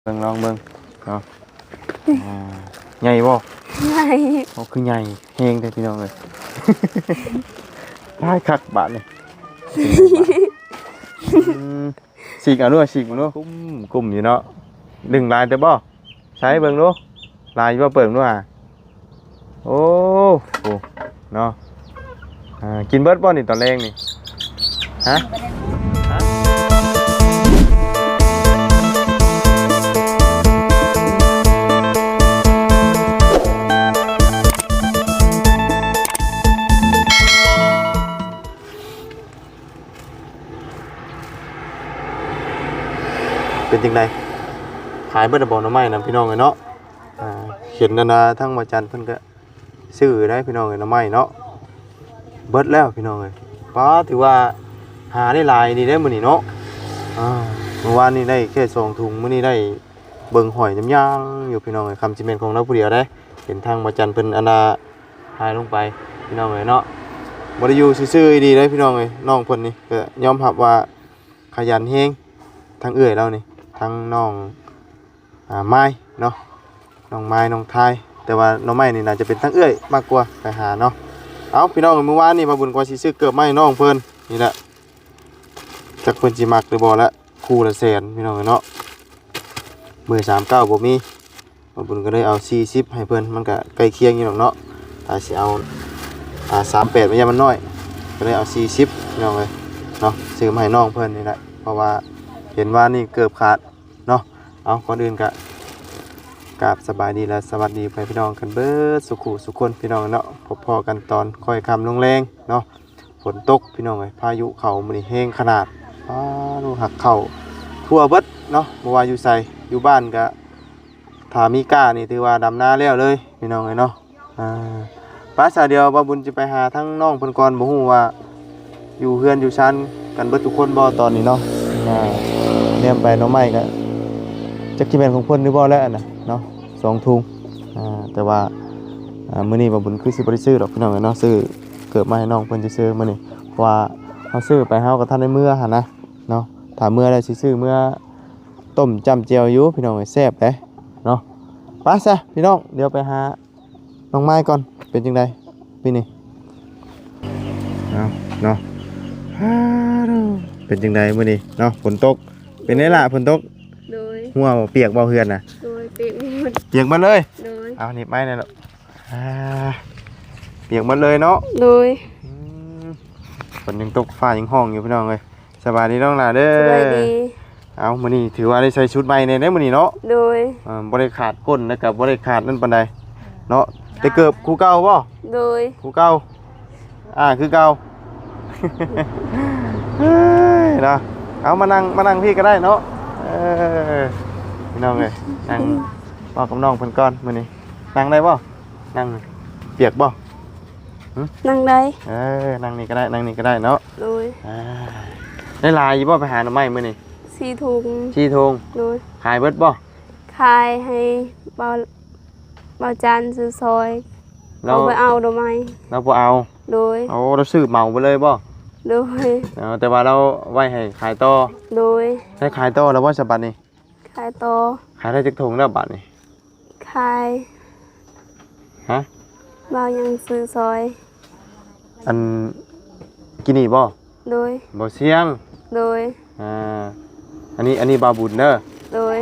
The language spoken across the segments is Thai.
เบิ่งลองเบิ่งเนาะใหญ่บ่ใหญ่เขาคือใหญ่แฮงแต่พี่น้องเลย ได้คักบาทนี่ฉีกเอาด้วยฉีกมันด้วยกุ้มอยู่เนาะดึงลายเด้อบ่ใช้เบิ่งดูลายบ่เปิ่งด้วยโอ้โหเนาะกินเบิดบ่นี่ตอนแรกนี่ฮะเป็นจังไดขายเบิดบ่หน่อไม้นำพี่น้องเอ้ยเนาะเห็นนานาทั้งมาจันเพิ่นก็ซื้อได้พี่น้องเอ้ยหน่อไม้เนาะเบิดแล้วพี่น้องเอ้ยป้าถือว่าหาได้หลายนี่ได้มื้อนี้เนาะเมื่อวานนี้ได้แค่2ถุงมื้อนี้ได้เบิ่งหอยน้ำยางอยู่พี่น้องเอ้ยคำสิแม่นของเราผู้เดียวได้เห็นทางมาจันเพิ่นอันน่ะหายลงไปพี่น้องเอ้ยเนาะบ่ได้อยู่ซื่อๆดีได้พี่น้องเอ้ยน้องเพิ่นนี่ก็ยอมรับว่าขยันแฮงทั้งเอื้อยเรานี่ทั้งน้องไม้เนาะน้องไม้น้องทายแต่ว่าน้องไม้นี่น่าจะเป็นทั้งเอื้อยมากกว่าไปหาเนาะเอาพี่น้องเมื่อวานนี่มาบุญกว่าสิซื้อเกือบไม้น้องเพิ่นนี่แหละจักเพิ่นสิมักหรือบ่ละคู่ละแสนพี่น้องเนาะมื้อ39บ่มีมาบุญก็เลยเอา40ให้เพิ่นมันก็ใกล้เคียงอยู่ดอกเนาะถ้าสิเอา38มันยังมันน้อยก็เลยเอา40พี่น้องเอ้ยเนาะซื้อมาให้น้องเพิ่นนี่แหละเพราะว่าเห็นว่านี่เกือบขาดเนาะเอาก่อนอื่นก็กราบสบายดีและสวัสดีไปพี่น้องกันเบิดสุขุสุขคนพี่น้องเนาะพบพอกันตอนค่อยคำลงแรงเนาะฝนตกพี่น้องเอ้ยพายุเข้ามื้อนี้แห้งขนาดดูหักเข้าทั่วเบิดเนาะบ่ว่าอยู่ไสอยู่บ้านก็ถ้ามีก้านี่ถือว่าดำนาแล้วเลยพี่น้องเอ้ยเนาะป้าสาเดียวบ่บุญจะไปหาทั้งน้องเพิ่นก่อนบ่ฮู้ว่าอยู่เฮือนอยู่ชั้นกันเบิดทุกคนบ่ตอนนี้เนาะเลี้ยงไปน้องไม้ก็จักที่แม่นของเพิ่นหรือบ่แล้วน่ะเนาะ2ถุงแต่ว่ามื้อนี้บ่บุญคือสิบ่ได้ซื้อดอกพี่น้องเนาะซื้อเกิดมาให้น้องเพิ่นซื้อมื้อนี้เพราะว่าเฮาซื้อไปเฮาก็ทันได้มื้อหั่นนะเนาะถ้ามื้อแล้วสิซื้อมื้อต้มจ้ำแจ่วอยู่พี่น้องแซ่บเด้เนาะไปซะพี่น้องเดี๋ยวไปหาน้องไม้ก่อนเป็นจังไดพี่นี่เนาะเป็นจังไดมื้อนี้เนาะฝนตกเป็นไงล่ะฝนตกโดยหัวเปียกบ่เฮือนน่ะโดยเปียกหมดเปียกหมดเลยโดยเอานี่ไปนั่นลูกเปียกหมดเลยเนาะโดยฝนยังตกฟ้ายังห้องอยู่พี่น้องเอ้ยสบายดีน้องล่ะเด้อสบายดีเอามื้อนี้ถือว่าได้ใส่ชุดใหม่ในมื้อนี้เนาะโดยบ่ได้ขาดก้นแล้วก็บ่ได้ขาดนั่นปานใดเนาะแต่เกือบคู่เก่าบ่โดยคู่เก่าคือเก่าเนาะเอามานั่งพี่ก็ได้เนาะพี่น้องเอ้ยนั่งบอกกับน้องเพิ่นก่อนมื้อนี้นั่งได้บ่นั่งเปียกบ่นั่งได้นั่งนี่ก็ได้นั่งนี่ก็ได้เนาะโดยได้ลายอยู่บ่ไปหาหน่อไม้มื้อนี้4ถุง4ถุงโดยขายเบิดบ่ขายให้บ่จานซื้อซอยเราไปเอาดอกไม้เราบ่เอาโดยเราซื้อเหมาไปเลยบ่โดยแต่ว่าเราไว้ให้ขายต่อโดยให้ขายต่อแล้วบ่ฉบับนี้ขายต่อขายได้จักถุงแล้วบัดนี้ขายบ่ยังซื้อซอยอันกินนี่บ่โดยบ่เสียงโดยอันนี้บาบุญเด้อโดย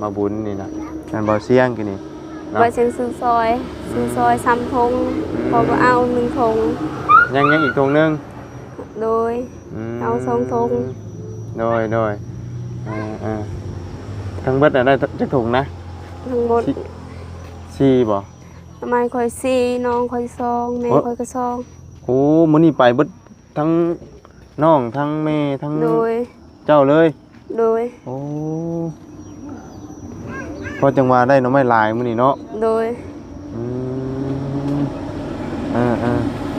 บาบุญนี่นะนั่นบ่เสียงกินนี่บ่เสียงซื้อซอย3ถุงพอบ่เอา1ถุงยังอีกถุงนึงโดยเอา2ถุงโดยทั้งเบิดได้จักถุงนะทั้งหมด4บ่ทำไมค่อย4น้องค่อย2แม่ค่อยก็2โอ้มื้อนี้ไปเบิดทั้งน้องทั้งแม่ทั้งโดยเจ้าเลยโดยโอ้พอจังหวะได้น้องไม้หลายมื้อนี้เนาะโดย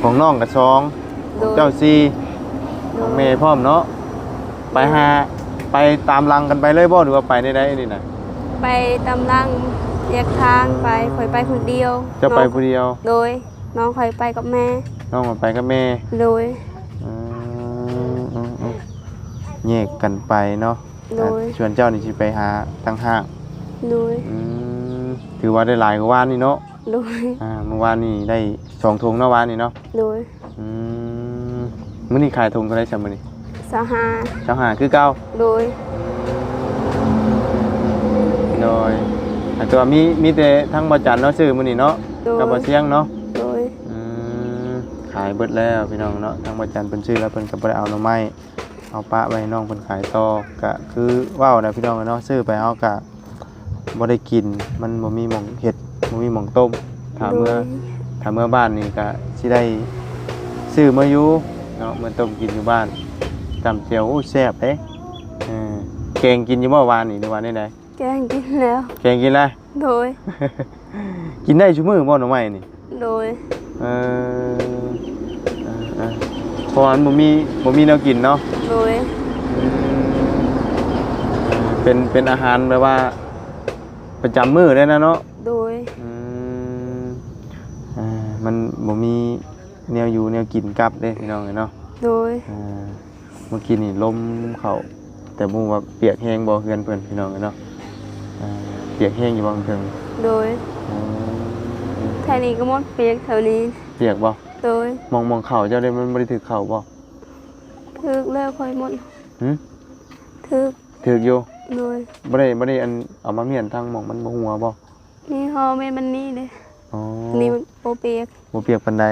ของน้องก็2ของเจ้า4ของแม่พร้อมเนาะไปตามรังกันไปเลยบ่หรือว่าไปได้นี่น่ะไปตามรังแยกทางไปค่อยไปคนเดียวจะไปผู้เดียวโดยน้องค่อยไปกับแม่น้องไปกับแม่โดยแยกกันไปเนาะ โดย ส่วนเจ้านี่สิไปหาตั้งห้าง โดย ถือว่าได้หลายกว่าวานนี่เนาะ โดย เมื่อวานนี่ได้2ถุงเนาะวานนี่เนาะ โดย มื้อนี้ขายถุงเท่าไหร่ซะมื้อนี้ สหา เจ้าหาคือเก่า โดย โดยตัวมีแต่ทั้งบ่จันเนาะซื้อมื้อนี้เนาะ โดย กับบ่เสียงเนาะ โดย ขายเบิดแล้วพี่น้องเนาะทั้งบ่จันเพิ่นซื้อแล้วเพิ่นก็บ่ได้เอาหน่อไม้เอาปะไว้ให้น้องเพิ่นขายต่อก็คือว้าวนะพี่น้องเนาะซื้อไปเฮาก็บ่ได้กินมันบ่มีหม่องเฮ็ดบ่มีหม่องต้มถ้าเมื่อบ้านนี่ก็สิได้ซื้อมาอยู่เนาะมาต้มกินอยู่บ้านจำเจียวโอ้แซ่บเด้แกงกินอยู่เมื่อวานนี่หรือว่าได้ได แกงกินแล้ว แกงกินแล้ว โดย กินได้ชุมื้อบ่หน่อไม้นี่ โดย เอเพราะมันบ่มีแนวกินเนาะ โดย เป็นอาหารแบบว่าประจำมื้อเลยนะเนาะ โดย มันบ่มีแนวอยู่แนวกินกลับเด้พี่น้องเนาะ โดย เมื่อกี้นี่ลมเข้าแต่บ่ว่าเปียกแห้งบ่เฮือนเพิ่นพี่น้องเนาะเปียกแห้งอยู่บ่เพิ่น โดยแถวนี้ก็หมดเปียกแถวนี้ เปียกบ่ โดย มองเข้าเจ้าได้มันบ่ได้ถึกเข้าบ่ ถึกแล้วค่อยหมด หึ ถึก อยู่ โดย บ่ได้อันเอามาเมียนทางหม่องมันบ่หัวบ่ นี่ฮอแม่นมันนี่เด้ อ๋อ นี่มันโปเปียก บ่เปียกปานใด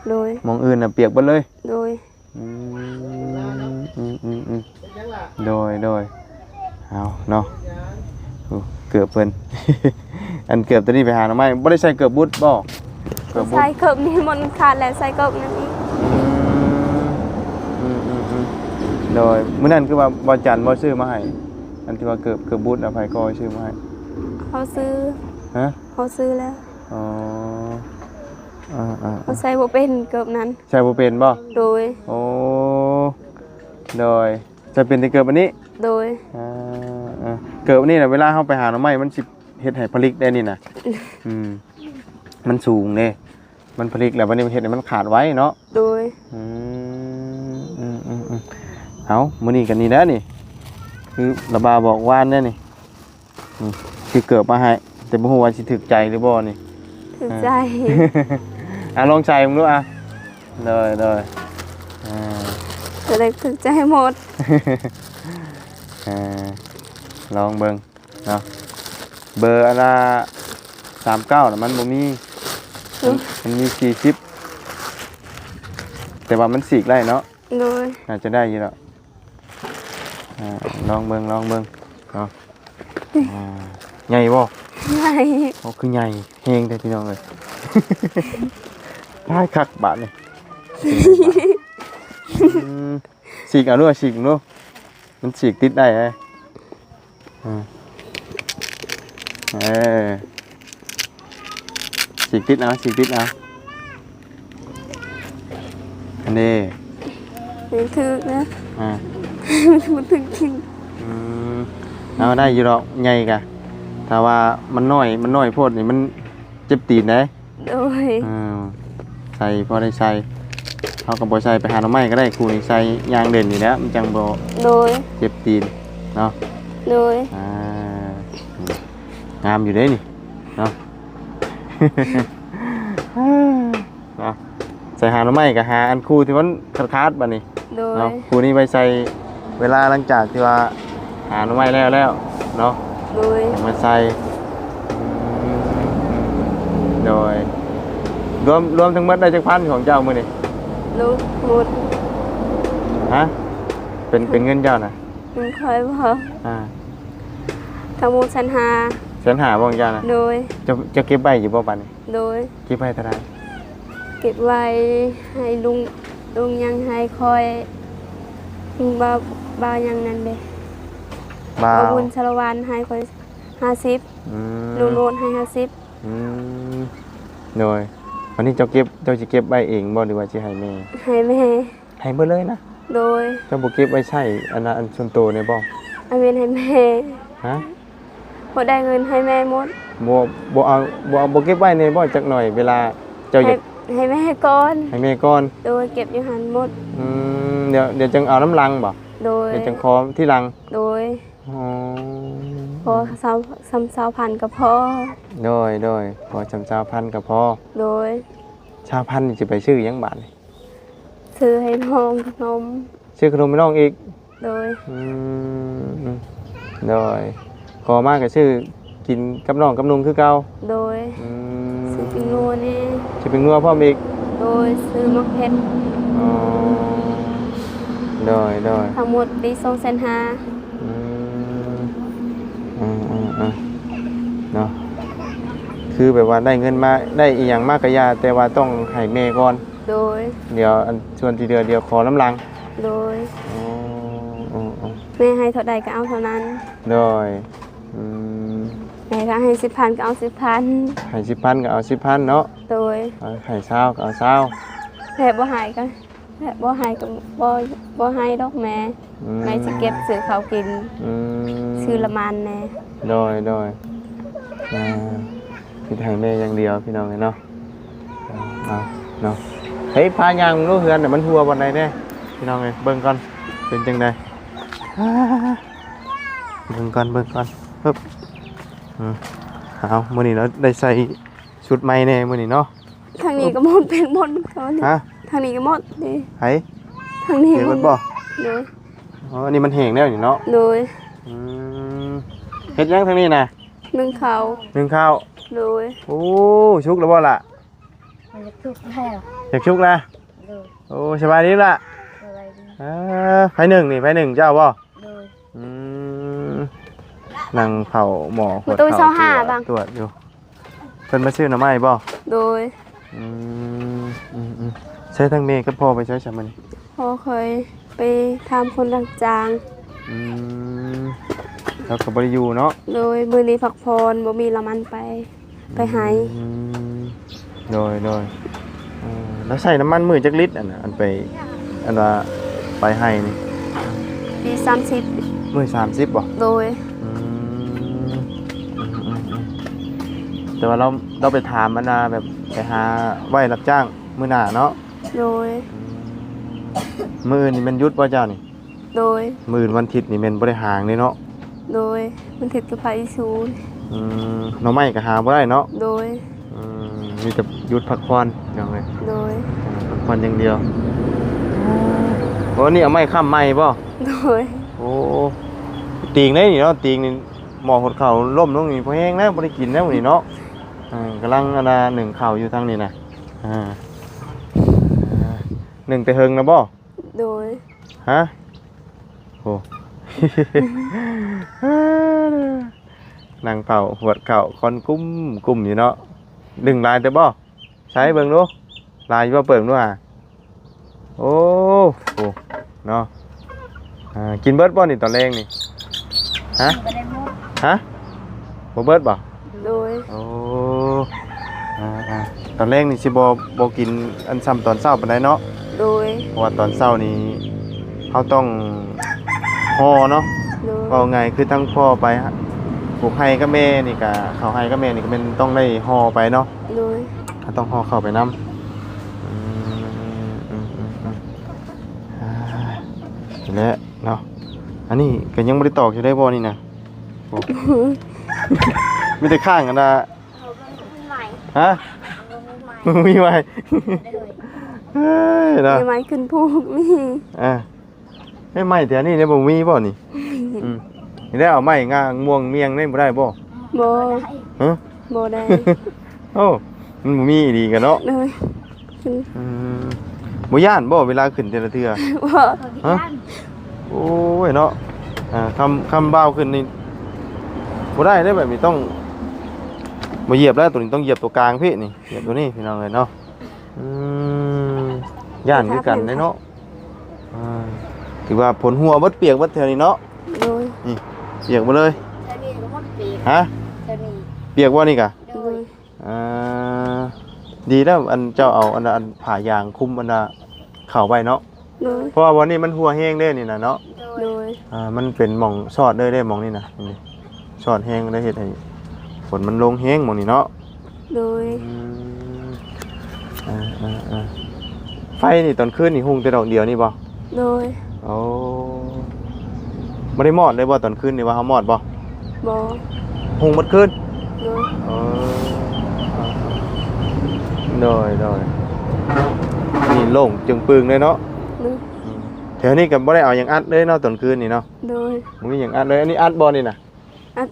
โดย หม่องอื่นน่ะเปียกเบิดเลย โดย โดยเอาเนาะเกือบเพิ่น อันเกือบตัวนี้ไปหาหน่อไม้บ่ได้ใส่เกือบบุดบ่เกือบบุด ใส่เกิบนี่มันขาดแล้วใส่เกิบนั่นอีก โดยมื้อนั้นคือว่าบ่จันบ่ซื้อมาให้อันที่ว่าเกือบบุดอภัยก็ซื้อมาให้ เขาซื้อ ฮะ เขาซื้อแล้ว อ๋อเขาใส่บ่เป็นเกิบนั้น ใช่บ่เป็นบ่ โดย โอ้โดยจะเป็นแต่เกือบอันนี้ โดย เกิดวันนี้นะเวลาเข้าไปหาหน่อไม้มันสิเฮ็ดให้ผลิกได้นี่นะมันสูงเด้มันผลิกแล้ววันนี้มันเฮ็ดให้มันขาดไว้เนาะ โดย เอามื้อนี้กันนี่แล้วนี่คือระบาบอกว่านแน่นี่สิเกิดมาให้แต่บ่ฮู้ว่าสิถึกใจหรือบ่นี่ ถึงใจ ลองใส่มึงดูเลยจะได้ถึงใจหมด ลองเบิ่งเนาะเบอร์อันละ39น่ะมันบ่มีมันมี40แต่ว่ามันสีกได้เนาะ โดย น่าจะได้อยู่แล้วลองเบิ่งเนาะใหญ่บ่ ใหญ่ คือใหญ่แฮงเด้อพี่น้องเอ้ย ได้คักบาดนี่สีกเอาด้วยสีกดูมันสีกติดได้ไหมสีกติดเอาอันนี้ ไม่ถึกนะ มันถึงจริง เอาได้อยู่หรอกใหญ่กะถ้าว่ามันน้อยโพดนี่มันเจ็บตีนได้ โดย ใส่พอได้ใส่เขากับบ่ใส่ไปหาหน่อไม้ก็ได้ครูนี่ใส่ยางเด่นนี่แหล้วมันจังบ่ โดย เจ็บตีนเนาะ โดย งามอยู่เด้นี่เนาะ ใส่หาหน่อไม้กับหาอันครูที่มันคาดๆบัดนี้ โดย เนาะครูนี่ไปใส่เวลาหลังจากที่ว่าหาหน่อไม้แล้วเนาะ โดย มาใส่โดยรวมทั้งหมดได้จักพันของเจ้ามื้อนี่ ลูกหมด ฮะเป็นเงินเจ้าน่ะ มันคอยบอก ทั้งหมดฉันหา แสนหาบ่ของเจ้าน่ะ โดย จะเก็บไว้อยู่บ่บัดนี้ โดย เก็บไว้เท่าไหร่ เก็บไว้ให้ลุงยังให้คอยบ่าวยังนั่นเด้ บ่า เอา ว บุญชาละวันให้คอย50ลุงโนนให้50 โดยวันนี้เจ้าสิเก็บไว้เองบ่หรือว่าสิให้แม่ ให้แม่ ให้เบิดเลยนะ โดย เจ้าบ่เก็บไว้ใช้อันส่วนตัวเนี่ยบ่ เอาเงินให้แม่ ฮะ บ่ได้เงินให้แม่หมด บ่เก็บไว้เนี่ยบ่จักหน่อยเวลาเจ้าอยาก ให้แม่ก่อน ให้แม่ก่อน โดยเก็บอยู่หันหมด เดี๋ยวจังเอาน้ำลังบ่ โดย เดี๋ยวจังขอที่ลัง โดย อ๋อ พอซ้ำ20,000ก็พอโดยพอจำชาวพันธุ์ก็พอ โดย ชาวพันธุ์นี่จะไปชื่อหยังบาดนี่ ซื้อให้น้องขนม ชื่อขนมไม่น้องอีก โดย โดยขอมากก็ชื่อกินกับน้องกับนุ่งคือเก่า โดยซื้อเป็นนัวนี่ จะเป็นงัวพร้อมอีก โดยซื้อมักเพชร อ๋อโดย ทั้งหมดปี2,500,000 เนาะคือแบบว่าได้เงินมาได้อีหยังมากกะยาแต่ว่าต้องให้แม่ก่อน โดย เดี๋ยวอันส่วนที่เดือขอน้ำลัง โดย อ๋อ แม่ให้เท่าใดก็เอาเท่านั้น โดย แม่ก็ให้10,000ก็เอา10,000 ให้10,000ก็เอา10,000เนาะ โดย ให้20ก็เอา20 แม่บ่ให้ก็บ่ให้ดอกแม่แม่สิเก็บซื้อข้าวกินซื้อละมันแน่ โดยพี่ให้แม่อย่างเดียวพี่น้องเนาะเนาะเฮ้ยพายางลูกเฮือนมันหัวบนไหนแน่พี่น้องเบิ่งก่อนเป็นจังไดเบิ่งก่อนปึ๊บเอามื้อนี้เราได้ใส่ชุดใหม่แน่มื้อนี้เนาะ ทางนี้ก็หมดเป็นหมดเขานี่ ฮะ ทางนี้ก็หมดดิ ไผ ทางนี้ เห็นมันบ่ โดย อ๋ออันนี้มันแห้งแล้วนี่เนาะ โดย เฮ็ดยังทางนี้น่ะ นึ่งข้าว นึ่งข้าว โดย โอ้ชุกแล้วบ่ล่ะ มันจะทุกข์แล้ว อยากชุกนะ โดย โอ้สบายดีล่ะ อะไรดี ไผหนึ่งนี่ไผหนึ่งเจ้าบ่ โดย นั่งเผาหมอ ประตู25บาง ตรวจอยู่เพิ่นมาซื้อหน่อไม้บ่ โดย ใช้ทั้งเมย์กับพ่อไปใช้ใช่มั้ย พ่อเคยไปทำคนรับจ้าง แล้วก็บ่ได้อยู่เนาะ โดยมื้อนี้พักพรบ่มีละมันไปให้ โดยแล้วใส่น้ำมันมือจักลิตรอันไปอันว่าไปให้นี่ ปี30 มื้อ30บ่ โดย แต่ว่าเราไปถามมันนะแบบไปหาไว้รับจ้างมื้อหน้าเนาะ โดย มื้อนี่มันหยุดบ่เจ้านี่ โดย มื้อวันอาทิตย์นี่แม่นบ่ได้หางเลยเนาะ โดยมันติดกับภาคอีสาน หน่อไม้ก็หาบ่ได้เนาะ โดย มีแต่หยุดพักผ่อนอย่างเลย โดย พักผ่อนอย่างเดียวโอ้นี่เอาไม้ค้ำไม้บ่ โดย โอ้ตีงได้นี่เนาะตีงนี่หมอหดเข่าล่มลงนี่พอแห้งแล้วบ่ได้กินแล้วนี่เนาะกำลังอันน่ะหนึ่งเข่าอยู่ทางนี้น่ะหนึ่งแต่เฮิงนะบ่ โดย ฮะโอ้ นางเผาหวดเข่าคอนกุ้มอยู่เนาะดึงลายแต่บ่ใช้เบิ่งดูลายบ่เปิ่งดูโอ้โหเนาะกินเบิดบ่นี่ตอนแรงนี่ฮะ ไม่ได้หมด ฮะบ่เบิดบ่ โดย โอ้ตอนแรกนี่สิบ่กินอันซ้ำตอนเช้าปานใดเนาะ โดย เพราะว่าตอนเช้านี่เฮาต้องห่อเนาะ โดย ว่าไงคือทั้งพ่อไปปลูกให้กับแม่นี่ก็ข้าวให้กับแม่นี่ก็เป็นต้องได้ห่อไปเนาะ โดย เขาต้องห่อเข้าไปนำและเนาะอันนี้ก็ยังบ่ได้ตอกอยู่ได้บ่นี่นะโอ้ มีแต่ข้างกันนะ เขาเป็นใหม่ ฮะ เขาเป็นใหม่ มึงมีไหม ได้เลย เฮ้ยเนาะ มีไม้ขึ้นพูกนี่ ให้ไม้แต่นี่เนี่ยบ่มีบ่นี่นี่ได้เอาไม้งาม่วงเมียงได้บ่ได้บ่ บ่ ฮะ บ่ได้ โอ้มันบ่มีดีกันเนาะ โดยขึ้น บ่ย่านบ่เวลาขึ้นแต่ละเทื่อ บ่ ฮะโอ้ยเนาะคำบ้าวขึ้นนี่บ่ได้ได้แบบนี้ต้องบ่เหยียบแล้วตัวนี้ต้องเหยียบตัวกลางพี่นี่เหยียบตัวนี้พี่น้องเอ้ยเนาะย่านคือกันเด้เนาะถือว่าผลหัวเบิดเปียกเบิดแถวนี้เนาะ โดย นี่เปียกหมดเลย เธอนี่ก็หมดปีก ฮะ เธอนี่ เปียกบ่นี่กะ โด โด ย ย ดีแล้วอันเจ้าเอาอันผ่ายางคุมอันน่ะเข้าไว้เนาะ โดย เพราะว่าวันนี้มันหัวแห้งเด้นี่น่ะเนาะ โด โด ย ย มันเป็นหม่องชอดได้หม่องนี่น่ะนี่ชอดแห้งได้เฮ็ดให้ฝนมันลงแห้งหม่องนี่เนาะ โดย ไฟนี่ตอนคืนนี่หุงแต่ดอกเดียวนี่บ่ โดย โอ้ บ่ได้มอดเลยบ่ตอนคืนนี่ว่าเฮามอดบ่ บ่ หุงหมดคืน โดย เออโดยนี่โล่งจึงปึงเลยเนาะ โดย แถวนี้ก็บ่ได้เอาหยังอัดเลยเนาะตอนคืนนี่เนาะ โดย บ่มีหยังอัดเลยอันนี้อัดบ่นี่น่ะ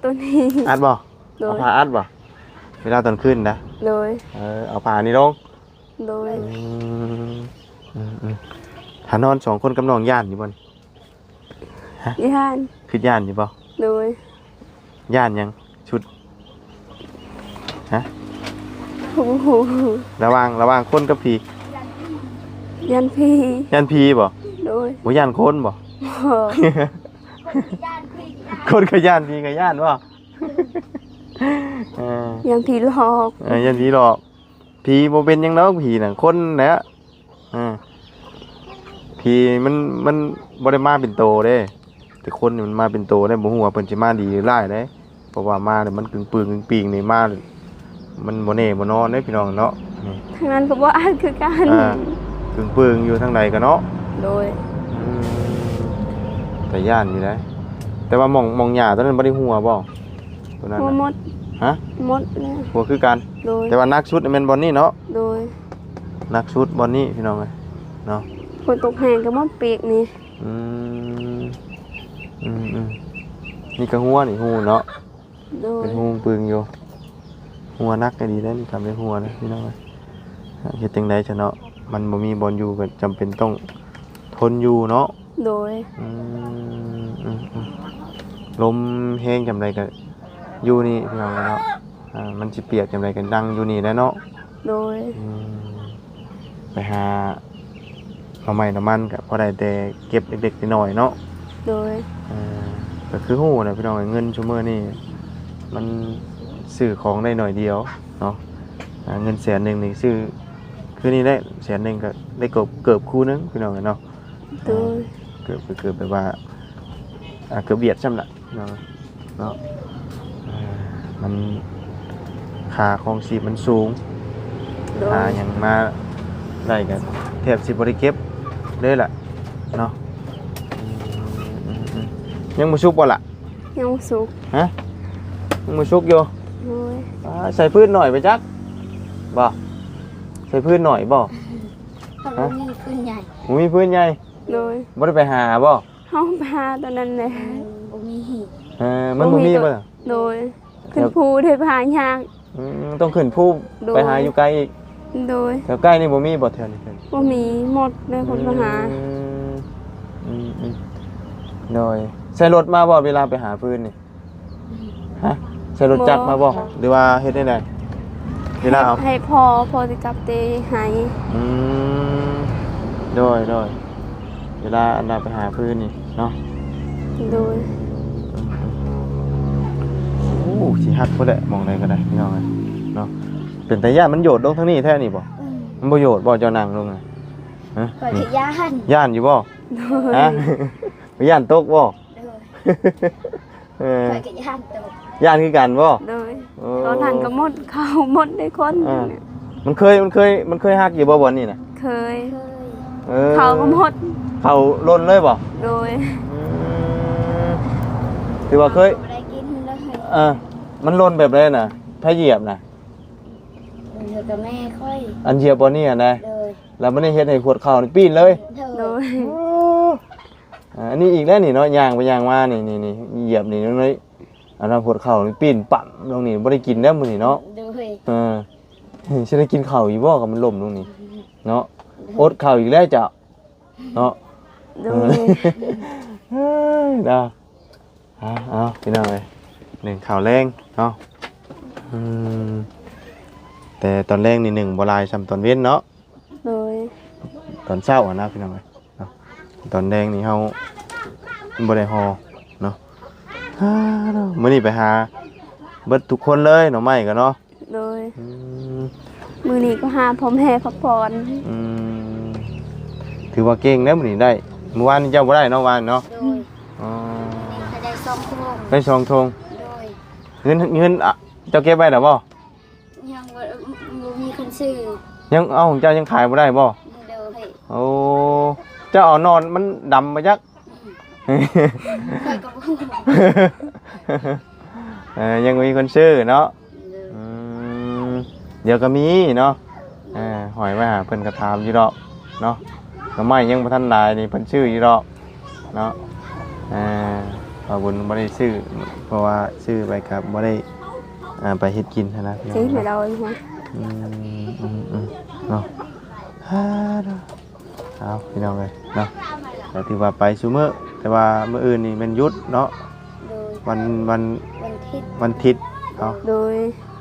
ตัวนี้ อัดบ่ โด เอา ย ผ้าอัดบ่เวลาตอนคืนนะ โดย เอาผ้านี่ลง โดย ถ้านอน2คนกับน้องย่านอยู่บ่นี่ ย่าน คือย่านอยู่บ่ โดย ย่านหยังชุดฮะ โอ้โห ระหว่างคนกับผี ยันพี่ ย่านผีบ่ โดย บ่ย่านคนบ่ บ่ ย่านพี่ย่าน คนก็ย่านผีก็ย่านบ่ยันพี่หลอก ย่านผีหรอกผีบ่เป็นหยังเนาะผีน่ะคนแหละผีมันบ่ได้มาเป็นโตเด้แต่คนนี่มันมาเป็นโตได้บ่ฮู้ว่าเพิ่นสิมาดีหรือร้ายเด้เพราะว่ามาเนี่ยมันกึ่งปืนกึ่งปิงนี่มามันบ่แน่บ่นอนเด้พี่น้องเนาะนี่ ทางนั้นก็บ่อ่านคือกัน กึ่งปืนอยู่ทางใดก็เนาะ โดย แต่ย่านอยู่ได้แต่ว่ามองหญ้าตอนนั้นบ่ได้หัวบ่ตัวนั้น หัว น่ะ มด ฮะ มดเนี่ย หัวคือกัน โดย แต่ว่านักชุดนี่แม่นบ่นี่เนาะ โดย นักชุดบ่นี่พี่น้องเอ้ยเนาะ ฝนตกแห้งก็มดเปียกนี่ อืมนี่ก็หัวนี่หูเนาะ โดย เป็นหูปึงอยู่หัวนักก็ดีแล้วนี่ทำได้หัวนะพี่น้องเอ้ยเฮ็ดจังได๋ซะเนาะมันบ่มีบ่อนอยู่ก็จำเป็นต้องทนอยู่เนาะ โดย ลมแห้งจำไรกันอยู่นี่พี่น้องเนาะมันสิเปียกจำไรกันดังอยู่นี่แหล้วเนาะ โดย ไปหาเอาไม้น้ำมันกับพอได้แต่เก็บเด็กๆน้อยๆเนาะ โดย ก็คือหู้นะพี่น้องเงินชั่วโมงนี่มันซื้อของได้หน่อยเดียวเนาะเงิน100,000นี่ซื้อคือนี่ได้100,000ก็ได้เกือบคู่นึงพี่น้องเนาะ โดย เกือบแบบว่าเกือบเบียดใช่ไหมล่ะเนาะมันค่าของชีพมันสูง โดย อย่างมาได้กันแทบสิบริเก็บเลยล่ะเนาะยังมาชุกบ่ล่ะ ยังสุก ฮะยังมาชุกอยู่ โดย ใส่พื้นหน่อยไปจักบ่ใส่พื้นหน่อยบ่ เขาบ่มีพื้นใหญ่ มีพื้นใหญ่ โดย บ่ได้ไปหาบ่ เฮาพาตอนนั้นแหละ บ่มีหีบ มันบ่มีบ่ล่ะ โดยขึ้นภูได้พายาก ต้องขึ้นภู โดย ไปหาอยู่ไกลอีก โดย แถวใกล้นี่บ่มีบ่แถวนี้ บ่มีหมดเลยคนมาหา โดยใส่รถมาบ่เวลาไปหาพื้นนี่ฮะใส่รถจักรมาบ่หรือว่าเฮ็ดได้ไดเวลาเอา ให้พอสิกลับเตให้ โดยเวลาอันดับไปหาพื้นนี่เนาะ โดย โอ้สิฮักพุ่นแหละมองได้ก็ได้พี่น้องเอ้ยเนาะเป็นตาย่านมันโยดลงทางนี้แท้นี่บ่มันบ่โยดบ่เจ้านั่งลงอ่ะฮะ ข่อยก็ย่าน ย่านอยู่บ่ โดย ฮะบ่ย่านตกบ่ เด้อ เออ ข่อยก็ย่านตก ย่านคือกันบ่ โดยตอนนั้นก็หมดเข้าหมดได้คน มันเคยฮักอยู่บ่บ่นี่น่ะ เคย เคย เขาก็หมด เขาล้นเลยบ่ โดย ถือว่าเคย บ่ได้กินเลย มันล้นแบบไรน่ะถ้าเหยียบน่ะ เดี๋ยวกับแม่ค่อย อันเหยียบบ่นี่อ่ะนะ เลย แล้วมันได้เฮ็ดให้ขวดข้าวนี่ปีนเลย โดย อันนี้อีกแล้วนี่เนาะย่างไปย่างมานี่เหยียบนี่น้อยอันนั้นขวดข้าวนี่ปีนปั่มตรงนี้บ่ได้กินแล้วมื้อนี้เนาะ โดย สิได้กินข้าวอีบ่ก็มันล่มตรงนี้เนาะอดข้าวอีกแล้วจ้ะเนาะ โดย เอาพี่น้องเลยหนึ่งข่าวแรงเนาะแต่ตอนแรกนี่หนึ่งบหลายซ้ำตอนเว้นเนาะ โดย ตอนเช้าอ่ะนะพี่น้องเลยเนาะตอนแดงนี่เฮาบ่ได้ฮอเนาะมื้อนี้ไปหาเบิดทุกคนเลยหน่อไม้กันเนาะ โดยมือนี้ก็หาพ่อแม่พักผ่อน ถือว่าเก่งแล้วมื้อนี้ได้เมื่อวานนี่เจ้าบ่ได้เนาะวานเนาะ โดย อ๋อ ถ้าได้2โครง ได้สองธง โดย เงินอะเจ้าเก็บไว้แล้วบ่ ยังบ่มีคนซื้อ ยังเอาของเจ้ายังขายบ่ได้บ่ โดย โอ้เจ้าเอานอนมันดำมาจัก ค่อยก็บ่ฮู้ ยังมีคนชื่อเนาะอืมเดี๋ยวก็มีเนาะหอยมาหาเพิ่นก็ถามอยู่ดอกเนาะหน่อไม้ยังบ่ทันได้นี่เพิ่นชื่ออยู่ดอกเนาะป้าบุญบ่ได้ซื้อเพราะว่าซื้อไปกับบ่ได้ไปเฮ็ดกินนะพี่น้อง จริงไม่เราอีกฮะ เนาะเอาพี่น้องเลยเนาะแต่ถือว่าไปซุมื้อแต่ว่ามื้ออื่นนี่มันหยุดเนาะ โดย วันอาทิตย์เนาะ โดย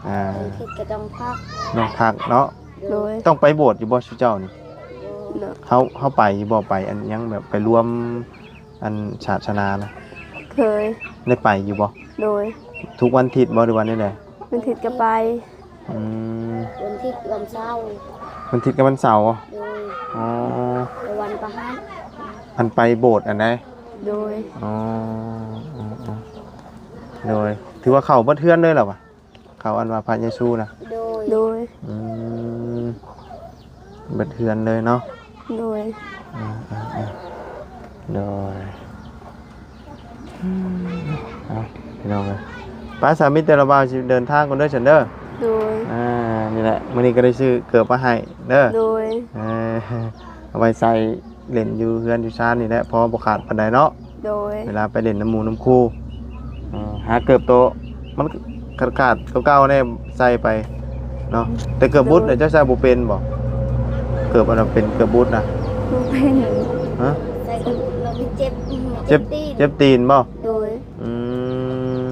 วันทิศก็ต้องพัก น้องพักเนาะ โดย ต้องไปโบสถ์อยู่บ่ซุเจ้านี่ โดย เฮาไปอยู่บ่ไปอันยังแบบไปรวมอันศาสนานะ เคย ได้ไปอยู่บ่ โดย ทุกวันอาทิตย์บ่หรือวันนี้แหละ มันถิดก็ไป วันทิศวันเสาร์ วันอาทิตย์กับวันเสาร์ โดย อ๋อ วันพฤหัส อันไปโบสถ์อันใด โดย อ๋อโดยถือว่าเข้าบ่เทื่อนเลยเหรอวะเข้าอันว่าพระเยซูนะ โดย โดย บ่เทื่อนเลยเนาะ โดย โดยเอาพี่น้องเลยป้าสามีแต่ละบ่าวสิเดินทางกันเด้อฉันเด้อ โดย นี่แหละมื้อนี้ก็ได้ซื้อเกือบมาให้เด้อ โดย เอาไว้ใส่เล่นอยู่เฮือนอยู่ชานนี่แหละพอบ่ขาดปานใดเนาะ โดย เวลาไปเล่นน้ำหมูน้ำคู่หาเกือบโตมันขาดเก่าๆเนี่ยใส่ไปเนาะแต่เกือบบุดเนี่ยเจ้าชายบ่เป็นบ่เกือบอันนั้นเป็นเกือบบุดนะ มันเป็น ฮะ ใส่กระปุกเราไม่เจ็บ เจ็บ ตีน เจ็บตีนบ่ โดย อืม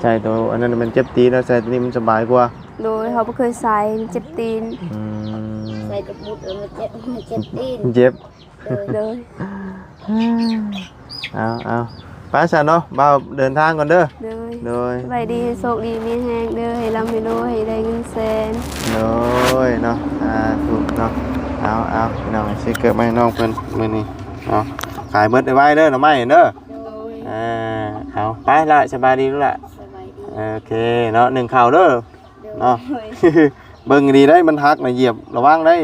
ใช่ตัวอันนั้นมันเจ็บตีนแล้วใส่ตัวนี้มันสบายกว่า โดยเขาบ่เคยใส่มันเจ็บตีน ใส่กระปุกเราไม่เจ็บตีน เจ็บ โดย โดย เอาไป้าฉันเนาะบ่าวเดินทางก่อนเด้อ โดย โดย สบายดีโชคดีมีแฮงเด้อให้ร่ำให้รวยให้ได้เงินแสน โดยเนาะถูกเนาะเอาพี่น้องสิเกิดมาให้น้องเพิ่นมื้อนี้เนาะขายเบิดได้ไว้เด้อหน่อไม้เด้อ โดย เอาไปละสบายดีลูกละ สบายดี โอเคเนาะหนึ่งข่าวเด้อ โดย เนาะ เบิ่งดีได้มันหักนะเหยียบระวังได้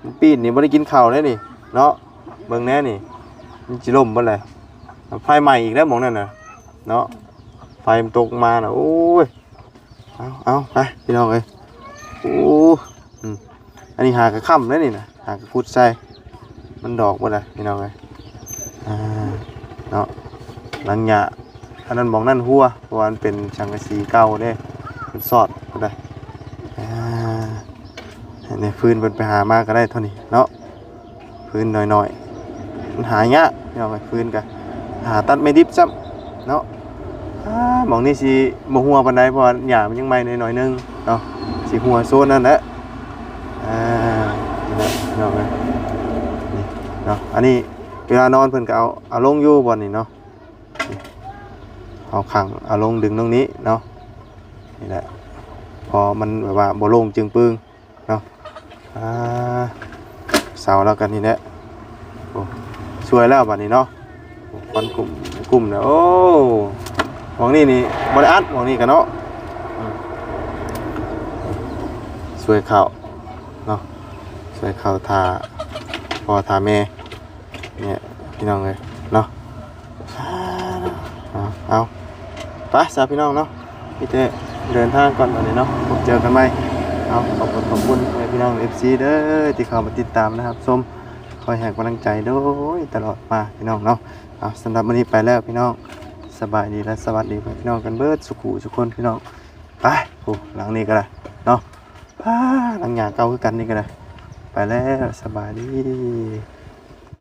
มันปีนนี่บ่ได้กินข้าวได้นี่เนาะเบิ่งแน่นี่มันสิล่มบ่เลยไฟใหม่อีกแล้วหมองนั่นน่ะเนาะไฟมันตกมาน่ะโอ้ยเอาไปพี่น้องเอ้ยโอ้อันนี้หากระค่ำแล้วนี่นะหากระพุดใส่มันดอกบ่ล่ะพี่น้องเอ้ยเนาะหลังหญ้าอันนั้นหมองนั่นหัวเพราะว่ามันเป็นสังกะสีเก่าเด้มันสอดบ่ได้เนี่ยฟืนเพิ่นไปหามาก็ได้เท่านี้เนาะฟืนน้อยๆมันหายากพี่น้องเอ้ยฟืนก็หาตัดไม่ดิบซ้ำเนาะหมองนี่สิบ่หัวปานใดเพราะว่าหญ้ามันยังใหม่น้อยๆนึงเนาะสิหัวโซนนั่นแหละนี่แหละพี่น้องเอ้ยนี่เนาะอันนี้เวลานอนเพิ่นก็เอาลงอยู่บ่นี่เนาะเอาขังเอาลงดึงตรงนี้เนาะนี่แหละพอมันแบบว่าบ่โล่งจึงปึ้งเนาะเสาแล้วกันนี่แหละโอ้ช่วยแล้วบัดนี้เนาะควันกลุ่มเนี่ยโอ้หมองนี่นี่บ่ได้อัดหมองนี่กันเนาะช่วยเข้าเนาะช่วยเข้าทาพอทาแม่เนี่ยพี่น้องเลยเนาะเอาไปสาพี่น้องเนาะพี่เต้เดินทางก่อนวันนี้เนาะพบเจอกันไหมเอาขอบคุณพี่น้อง FC เด้อที่เข้ามาติดตามนะครับชมคอยให้กำลังใจด้วยตลอดมาพี่น้องเนาะเอาสำหรับวันนี้ไปแล้วพี่น้องสบายดีและสวัสดีพี่น้องกันเบิดสุขุทุกคนพี่น้องไปโอ้หลังนี้ก็ได้เนาะหลังหยาเก่าคือกันนี่ก็ได้ไปแล้วสบายดี